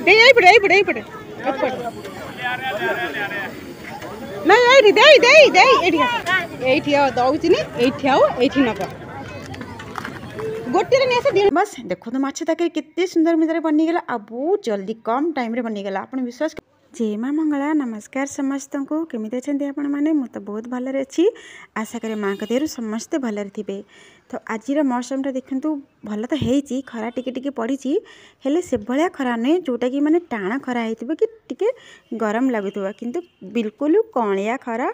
बस देखो तो माछ तक केते सुंदर मिदरे बनीगला आ बहुत जल्दी कम टाइम रे बनीगला आपण विश्वास। जय माँ मंगला नमस्कार समस्त को केमिति अछंती आपण माने मु तो बहुत भलरे अछि आशा करे माँ के देहरु समस्ते भलरे थिबे। तो आजिर मौसमटा देखंतु भल तो हेची खरा टिके टिके पड़ीची हेले से भलिया खरा नै जोटा कि माने टाण खरा हेतिबो कि टिके गरम लागुतबा किंतु बिल्कुल कणिया खरा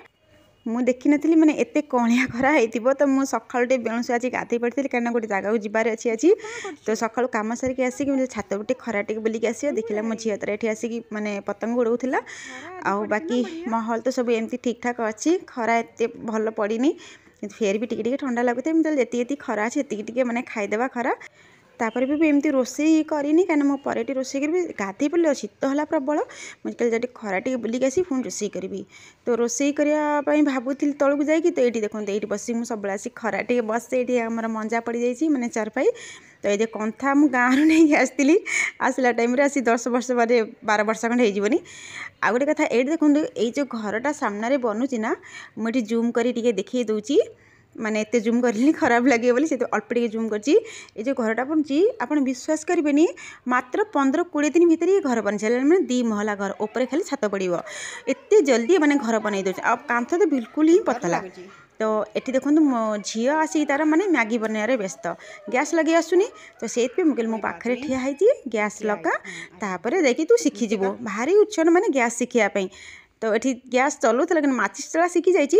मु देखी नथली माने एते कणिया खरा हेतिबो। तो मु सखाल टे बेणुस आज गाधे पड़ती कारण गोटे जगह जीवार अच्छी आज तो सकाळु काम सारिक आसिक छात उठे खरा टे बुलिक आसिया देखला मो झील तर ये आसिक माने पतंग उड़ाऊला आउ बाकी महल तो सब एमती ठीक ठाक अच्छी खरा एते भल पड़नी फेर भी टिके ठंडा लगुता जी खरा अच्छे ये माने खाईदेवा खरा तापर भी एमती रोषे करनी कहीं मो पर रोषे करी गाधे पड़े शीत है प्रबल मुझे जब खरा टे बुलिक आसी पुणी रोषे करी तो रोषे करने भावुली तौक जाकि तो ये देखते ये बस मुझे सब आस खरा टे बसे ये आम मंजा पड़ जाइए माने चारपाई तो ये कंथा मु गाँव नहीं आसती आसला टाइम आसी 10 वर्ष बारे 12 वर्ष खंड होनी। आ गए कथा ये देखो ये जो घरटा सामने बनूची ना मुझे जूम कर देखी दूची माने एते जूम करली खराब लगे बोली से तो अल्प टे जूम करची ये जो घरटा बनची आप विश्वास करेंगे मात्र 15-20 दिन भीतर ये घर बन सारे मैंने 2 महला घर ऊपर खाली छात पड़ो एत जल्दी मैंने घर बनई दे कांथ तो बिल्कुल ही पतला। तो ये देखो मो झी आसिक तार माने मैगी बनवार व्यस्त गैस लगे आसुनी तो से मुझे मो पाखे ठिया है गैस लगा तापर देखी तू शिखीज भारी उत्सन माने गैस शिखापी तो ये गैस चलाऊला कि माचिस जला शिखी जाती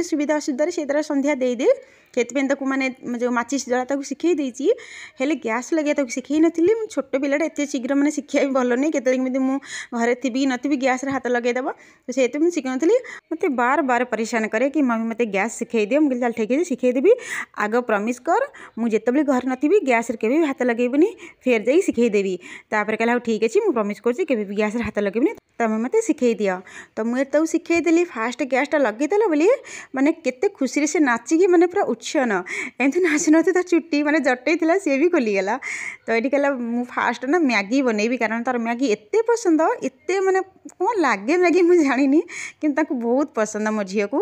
सुविधा असुविधा से तरह संध्या दे दे से माने जो माचिस जला शिखे देती हेले गैस लगे शिखे नी छोट पिलाटा एत शीघ्र मैंने शिखा भी भल नहीं केमी मुझे थी नी गैस हाथ लगेदेव तो से शिखी नी मत बार बार परेशान करे कि मम्मी मत गैस शिखे दियो मुझे चल ठीक शिखेदेवी आग प्रमिश कर मुझे घर नी गैस के हाथ लगेबनी फेर जा शिखेदेवी तापर कहला ठीक अच्छे मुझे प्रमिश कर गैस हाथ लगेबनी तुम मत शिखे दियो। तो मुझे शिखेदेली फास्ट गैसटा लगेदेला बोली माने केते खुशी से नाचिकी माने पूरा उच्छन एमती नाच नते तो चुट्टी माने जटे थी सी भी खोलीगला। तो ये कहला मु फास्ट ना मैगी बनैबी कारण तार मैगी एते पसंद एते माने कौन लगे मैगी मुझे जानी कि बहुत पसंद मो झील को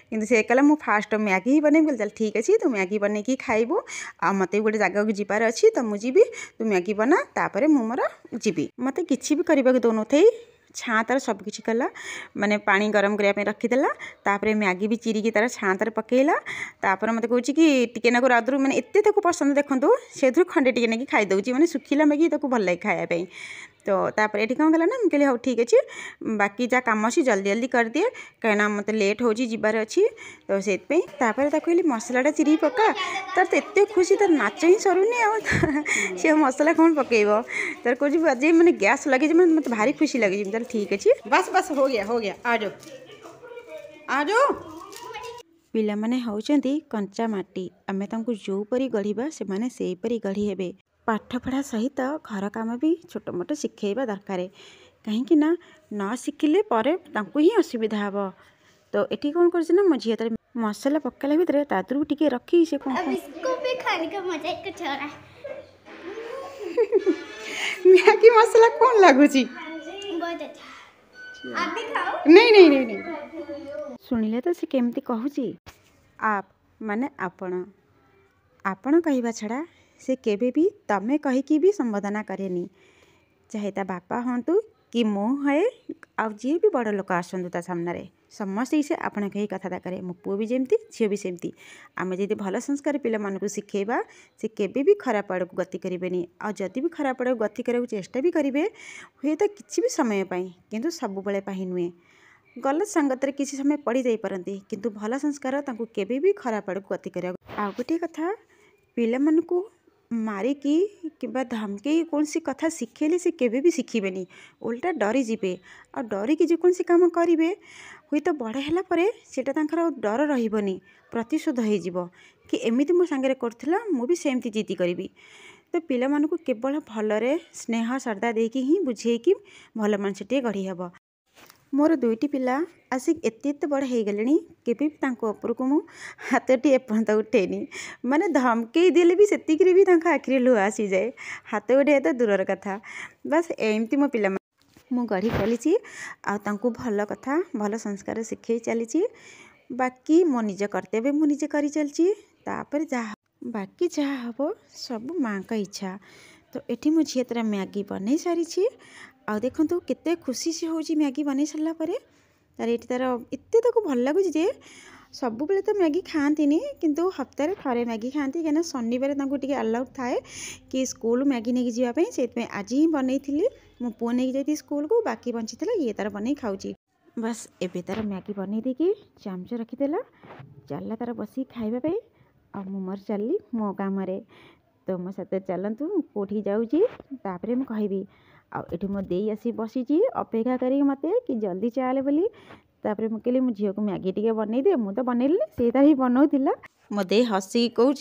किंतु से कहला मु फास्ट मैगी ही बनैबी चल ठीक अच्छे तू मैगी बनैकी खाइबू आ मत गोटे जगह को जीवार अच्छी तो मुझे तू मैगी बना तापर मु मोर जीवी मत कि भी करने दौन थे छाँ तार सबकि कला माने पानी गरम करने रखीदेला तापर मैगी भी चिरिकी तार छाँ तार पकेला तापर मत कहूँ कि टिके नाक आदरू मैंने एत पसंद देखूँ से खंडे टिके नहीं खाईदे मैंने सुखिला मैगी भल लगे खायापी। तो तापर ये कौन गला ना मुझे हाँ ठीक अच्छे बाकी जहाँ कम अच्छी जल्दी जल्दी कर दिए कहीं मत लेट हो जीवार अच्छी तो से कहली मसलाटा चिरी पका तार तो एत खुशी तार नाच ही सरुनी सी मसला कौन पकेब तार कह आज मैंने गैस लगे मतलब भारी खुशी लगे चल ठीक अच्छे बस बस हो गया आ जाओ पिला माने होउचंती कंचा माटी आमे तांकु जो परी गढ़िबा से माने सेई परी गढ़ी हेबे। पाठपढ़ा सहित घर काम भी छोट मोट शिखेबा दरकार कहीं ना न शिखिले पर तांकु ही असुविधा हे। तो ये कौन कर मो झी तर मसला पकाला भितर तादू टिके रखी से कौन इसको भी खाने का मजा एक कुछ और है। मैगी मसला कौन लगुची बहुत अच्छा आप भी खाओ। नहीं नहीं नहीं नहीं सुनिले तो से केमती कहूची आप माने आपण आपण कहवा छड़ा से केबे भी तमे कहीकि भी संबोधना करेनी चाहे ता बापा हूँ कि मो है आ जी भी बड़ लोक आसतु ता सामने समस्ते से आपण कही कथा करे मो पुओ भी जमती झील भी सेमती आम जब भल संस्कार पिला मानक शिखेबा से केबे भी खराब आड़ को गति करें आ जदि भी खराब आड़ को गति करने चेष्टा भी करेंगे हुए तो किसी भी समय किंतु सब बेले नुहे गलत संगत रे किसी समय पड़ जाई परंती किंतु भल संस्कार तांकु केबे भी खराब आड़ को गति करा। आ गोटे कथा पिला मानकु मारिकी किंबा धमकी कौन सी कथा शिखेले से केबे भी शिखिबेनी उल्टा डरी जीवे आ डरिकी जेकोसी काम करेंगे हुई तो बड़ है सेटा तांकर डर रही प्रतिशोध हो कि एमती मो सांगे करथिला मु भी सेमती जीती करी। तो पिला मानकु केवल भलरे स्नेह श्रद्धा देकी ही बुझेकी भल मनुष्यटे गढ़ी हेब। मोर दुईटी पिला आसिक एते एते बड़ हो गले केबे भी तांको उपरको मु हाथटी एपर्यंत उठेनी माने धमकई देले भी सेतिक भी तांको आखिरे लुह आसी जाए हाथ उठे तो दूरर कथा बस एमती मो पिला मु गढ़ी चली आंकु भल कथा भल संस्कार शिखई चली बाकी मो निज कर्तव्य मु निजे करी चलची तापर जहाँ बाकी जहाँ हम सब माँ का इच्छा तो एठी मो झील तार मैगी बन सारी आ देखु केते खुशी से हो मैगी बन सारा तार ये तार एत ताको भल लगुच जे सब बेले तो मैगी खाती किंतु हफ्ते थे मैगी खाती कहीं शनिवार टे अलाउड थाए कि स्कूल मैगी नहीं जावाई से आज ही बनई मो पुआ नहीं जाती स्कूल को बाकी बंची ये तार बन खाऊँ बस एबे तार मैगी बन देकी चामच रखीदेला चलला तार बस खावाई आ मोर चलली मो काम तो मो साथ चलतु कौटी जाऊँगी तापर मुझे कहबी आठी मो दे आसी बसी अपेक्षा करी मत कि जल्दी चले बोली तापर मुझे कहली मो झील को मैगी टे बनई दे मुझे तो बनैली से तार ही बनाऊला मो दे हसी कहूँ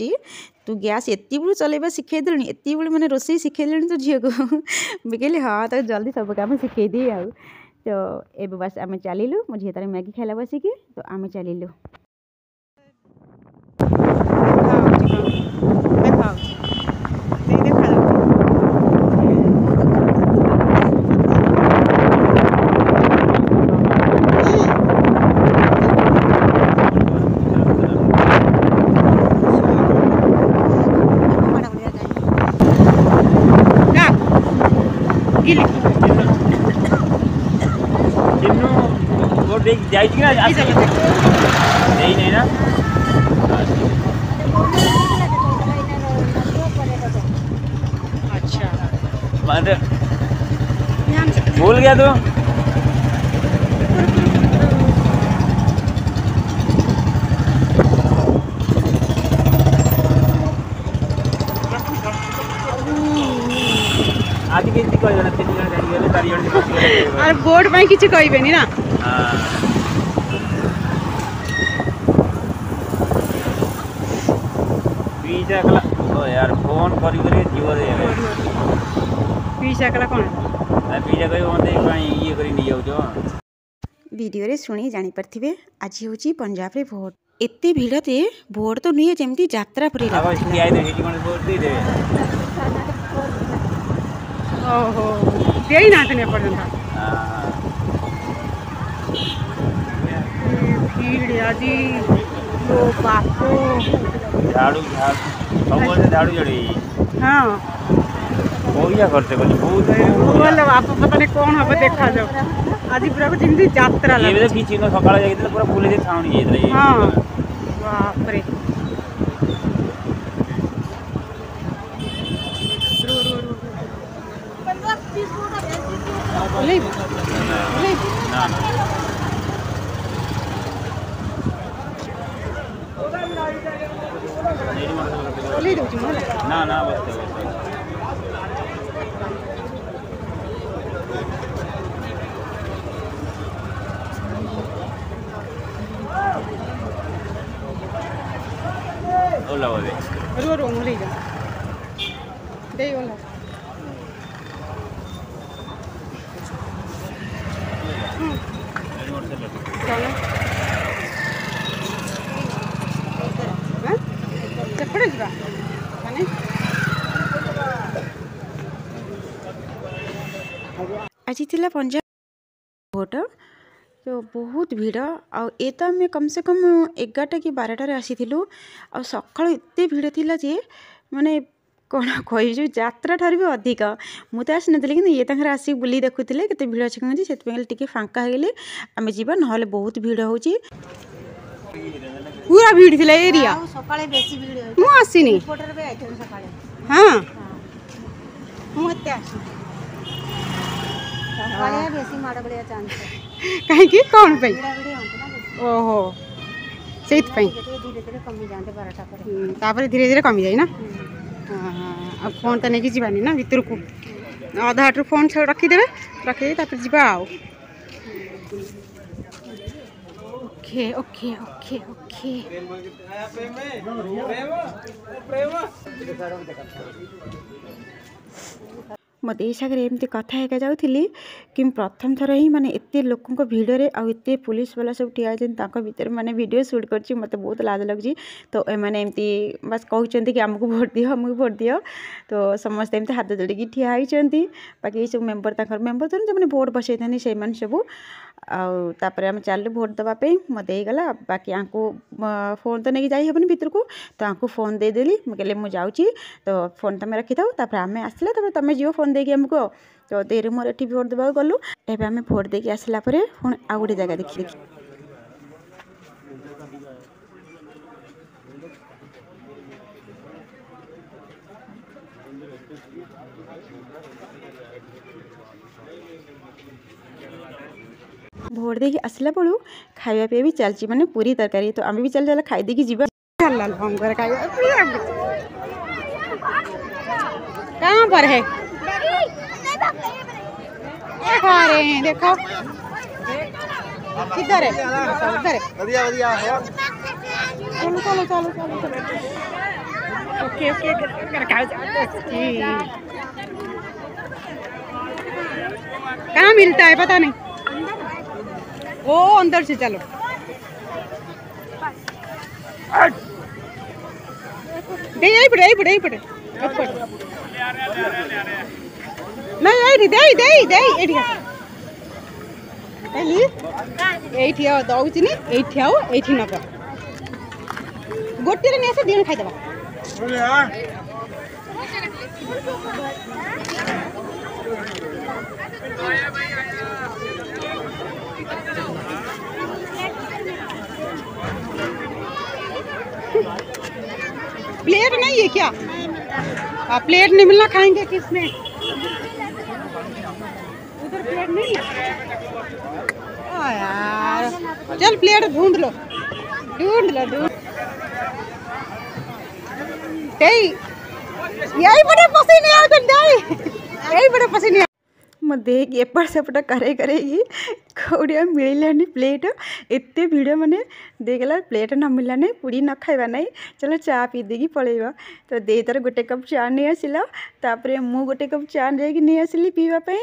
तू गैस एति बड़ू चलैबा शिखे देलुनी एति बड़ू मैंने रोसई शिखे देलुनी तो झील को मुझे कहली हाँ तो जल्दी सब काम शिखे दी आ तो ए बस आम चलू मो झील तार मैगी खाला बसिकी तो आम चलू अच्छा भूल गया तो आज के अरे बोर्ड में किसी कहबेनी ना पिज्जा कला ओ यार फोन करी करी जीव दे पिज्जा कला कोन ना पिज्जा कहि मते काई ये करी नि जाउ वीडियो रे सुनी जानी परथिबे आज होची पंजाब रे भोट एते भीड़ते भोट तो नहीं जेमती यात्रा परी लागती आई दे कोन भोट दे ओहो देई ना तने पर्यंत हां भीड़ आजी तो बापो झाड़ू सब झाड़ू जड़ी हाँ कोइया करते बहुत बोल बाप पता नहीं कौन हबे देखा जाओ आज पूरा को जिंदगी यात्रा ये भी किछि न सकाळ जाईते पूरा पुलिस के छावनी जाईते हां बाप रे ना ना ना बस ओला बोले रो ले जा दे ओला चलो चपड़े जुरा माने आज थिला पंजाब भोट तो बहुत भीड़ आउ तो आम कम से कम 11टा कि 12टार आसीलु आ सकाळु एते भीड़ थिला जे माने कौन कह यात्रा ठार भी अधिक मुझे आसी नी कि ये तक आसिक बुली देखुले के भीड़ अच्छे कहीं से फांका होगले आम जा ना बहुत भीड़ हो पूरा भीड़ थी एरिया मु आसनी हाँ कहीं कौन पे ओहो से धीरे धीरे कमी जाए ना हाँ फोन तो नहीं जावानी ना भीतर को अधा हाटर फोन रखीदे रखी जा ओके ओके ओके ओके मो देई सागर एमती कथा हेका जाउथिली कि प्रथम थर ही माने एते लोकंक भिड़े आउ एते पुलिस वाला सब ठिया तांको भीतर माने वीडियो शूट करछि मते बहुत लाज लगछि। तो एमाने एमती बस कहउछन्ती कि हमको भोट दियो हमको भोट दियो। तो समस्त एमती हाथ जोड़िकी ठिया होइछन्ती। बाकी ये सब मेंबर तांकर मेंबर तो जो भोट बसैथानी से माने सब आउ तापरे हम चालू भोट दबा पे मो देई गला। बाकी आंको फोन तो नहीं जाई हेबनी भीतर को तो आंको फोन दे देली म कहले मु जाउची तो फोन तमे रखि थाओ तापर आमे आसले तापर तमे जियो फोन देकी हमको। तो देरे मोर एठी भोट दबा गलु एबे आमे भोट देकी आसला परे पुणी आ गोटे जगह देखि भोट देकी आसला पड़ू खाଇବା पे भी चलची माने पूरी तरकारी। तो आमे भी चल चल खाई देकी जीवा लाल हम घर खाଇବା कहां पर है खा रहे हैं देखो किधर है उधर है बढ़िया बढ़िया है। चलो चलो चलो चलो चलो ओके ओके कर खाओ कहाँ मिलता है पता नहीं ओ अंदर से चलो दे यही पड़े नहीं यही दे दे दे एठिया एली एठिया दउछि नि एठिया हो एठी नब गोटे रे नेसे दिन खाइ देबा प्लेट नहीं है क्या? प्लेट नहीं मिलना खाएंगे किसमें? उधर प्लेट नहीं है यार। चल प्लेट ढूंढ लो यही बड़े पसीने आ गए यही बड़े पसीने मो देख एपट सेपट करे कौड़िया मिललानी प्लेट एते भिड़ माने देगला प्लेट न मिललानी पूरी न खाइबा नहीं चलो चा पी देगी पड़ेगा। तो दे तार गोटे कप चा नहीं आसला तापरे मु गोटे कप चा जाकि नहीं आसली पीवा पे।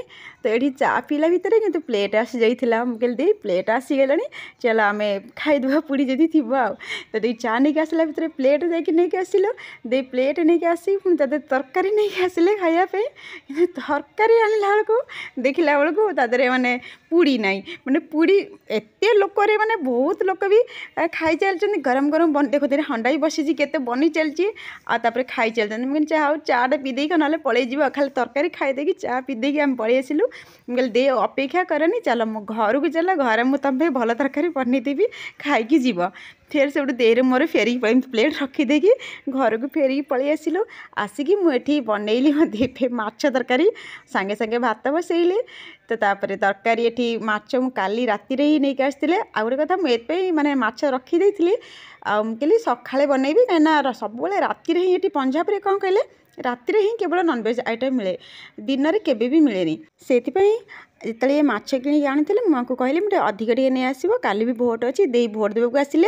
तो ये चा पीला भितर किंतु प्लेट आसी जाइथिला मु कहली दे प्लेट आसी गलानी चलो आमे खाइदबा पूरी जदी थिबा आ। तो दे चा नहीं आसला भितर प्लेट जाकि नहीं आसिलो दे प्लेट नहीं आसी पुणी तादे तरकारी नहीं आसिले खाइया पे किंतु तरकारी आनिला बेलको देखला बेलको तादरे माने पूड़ी नहीं माने पूड़ी एते लोक माने बहुत लोक भी खाई चलते गरम गरम देखो तेरे हंडा भी बसी केते बनी चलती आपर खाई चलते मुझे चाह चाटा पीदे ना पलि जा खाली तरकारी खाईदे चा पीदे आम पलि आसलु मुझे दे अपेक्षा करनी चल मो घर को चल घर मुझे तुम भल तरकारी बनईदेवी खाई जीव फिर से देर मोर फेरिक प्लेट रखीदेकी घर को फेरिक पलि आसलु आसिकी मुझे बनईली दे माछ तरकारी सांगे सांगे भात बसैली। तो तापर तरकारी एठी माछ मु काली राति रे ही नहीं आसते आ गोटे कथा मुझे माने माछ रखी देइथिली आ कहली सकाळे बनैबी कहीं सब राति ही ये पंजाब रे कौन कहले राति ही केवल नॉनवेज आइटम मिले दिन में केबे भी मिलेनी से जिते माछ कि आनी मुझे कहली मुझे अधिक टे नहीं आसो काली भी भोट अच्छी दे भोट देवाक आसिले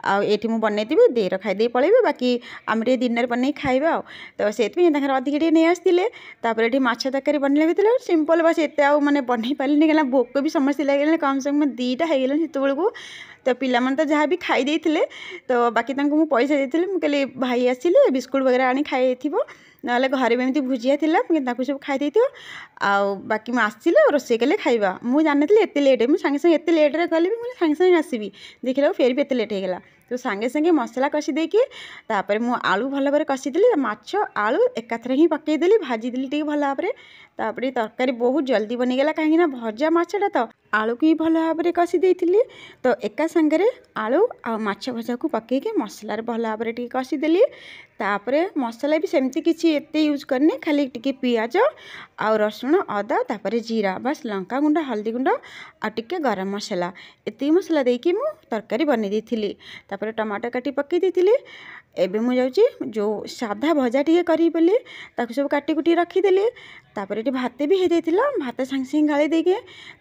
आठी मुझे बनईदेवी देर खाईदे पलैबे बाकी आम दिन में बनई खाइबा तो से अधिक टे नहीं आसते ये माछ तरकारी बनला भर सिंपल बस एत मैंने बनई पारे क्या भोक भी समस्या लगे कम से कम 2टा हो गला तो पिला तो जहाँ भी खाई देते तो बाकी मुझे पैसा देती मुझे भाई आसिले बिस्कुट वगैरह आनी खाई ना घरे भी एमती भुजिया था सब खाई बाकी मुझे आसला रोसे कले खाइबा मुझे जानी एत लेट मुझे सांगे सांगे एत लेट्रे कल मुझे सांगे सांगे आसबि देखला फिर भी एत लेट होगा तो सांगे सांगे मसला कषि देकी तापर मु आलू भल भाव कषिदेली माछ आलू एकाथरे ही पकईदेली भाजीदेली टे भल भाव तापर तरकारी बहुत जल्दी बनीगला कहीं भजा मछटा तो आलू को भल भाव कषि देइथिली तो एका सांगे आलू आ माछ भजा को पकईके मसलार भल भाव कषिदेली तापरे मसला भी सेमती किसी एत यूज करनी खाली टिके पियाज आ रसुण अदा तापर जीरा बस लंका गुंड हल्दी गुंड आ टिके गरम मसला एति मसला देकी मु तरकारी बनी देइथिली तापर टमाटर काटी पकई देइथिली। एबे मु जाउची जो साधा भजा टिके करी बोली ताकू सब काटी कुटी रखीदेली तापर ये भात भी हो जाता भात सांगे सांगे गाली देके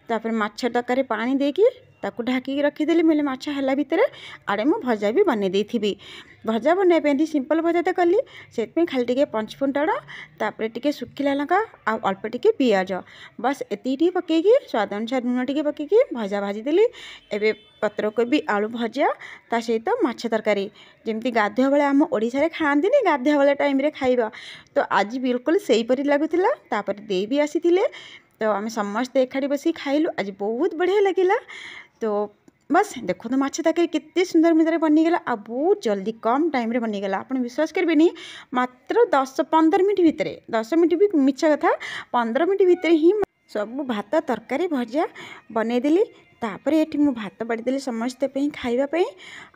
तापर माछ तरकारी पानी देकी ताकू ढाकी रखीदेली मेले माछ हला भितर आड़े मु भजा भी बनी देइथिबी। भजा बनवाई सिंपल भजा तो कली से खाली टे पंचफुटण तापर टे सुखिला लंका अल्प टे पियाज बस एति पकईकि स्वाद अनुसार लुण टे पकईकि भजा भाजीदेली। एवं पत्रकोबी आलू भजा ता सहित माछ तरकारी जमी गाधुआ बेले आम ओडिशा खाआंती गाधुआ बेले टाइम रे खाइबा तो आज बिल्कुल सेहीपरि लगुला। तापर दे भी आसी तो आम समस्ते एकाठी बस खाइलु आज बहुत बढ़िया लगिला। तो बस देखो तो माछ तरकारी केते सुंदर मित्र बनीगला आ बहुत जल्दी कम टाइम रे बनीगला। आप विश्वास करेंगे मात्र 10-15 मिनट भितर 10 मिनट भी मिछ कथा 15 मिनट भितर ही सब भात तरकारी भजा बनईदेली। तापर ये भात बाड़ीदेली समस्ते खाइबापी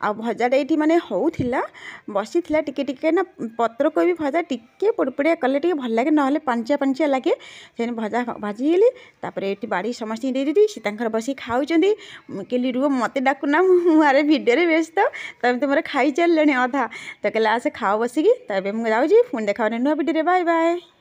आ भजाटा ये माने होउथिला बसी टिके ना पत्रकोबी भजा टिके पोड़पोड़िया कले टिके भल लगे ना पांचिया पांचिया लगे से भजा भाजीगली। तापर ये बाड़ी समस्त देदी सी बसी खाऊँगी कहली रुह मत डाकुना मुझे भिडियो व्यस्त तमें तो मोर खाई चल अधा तो कहला आसे खाओ बसिकी तब मुझे जाऊँगी पुणी देखा नुआ भिडियो। Bye bye.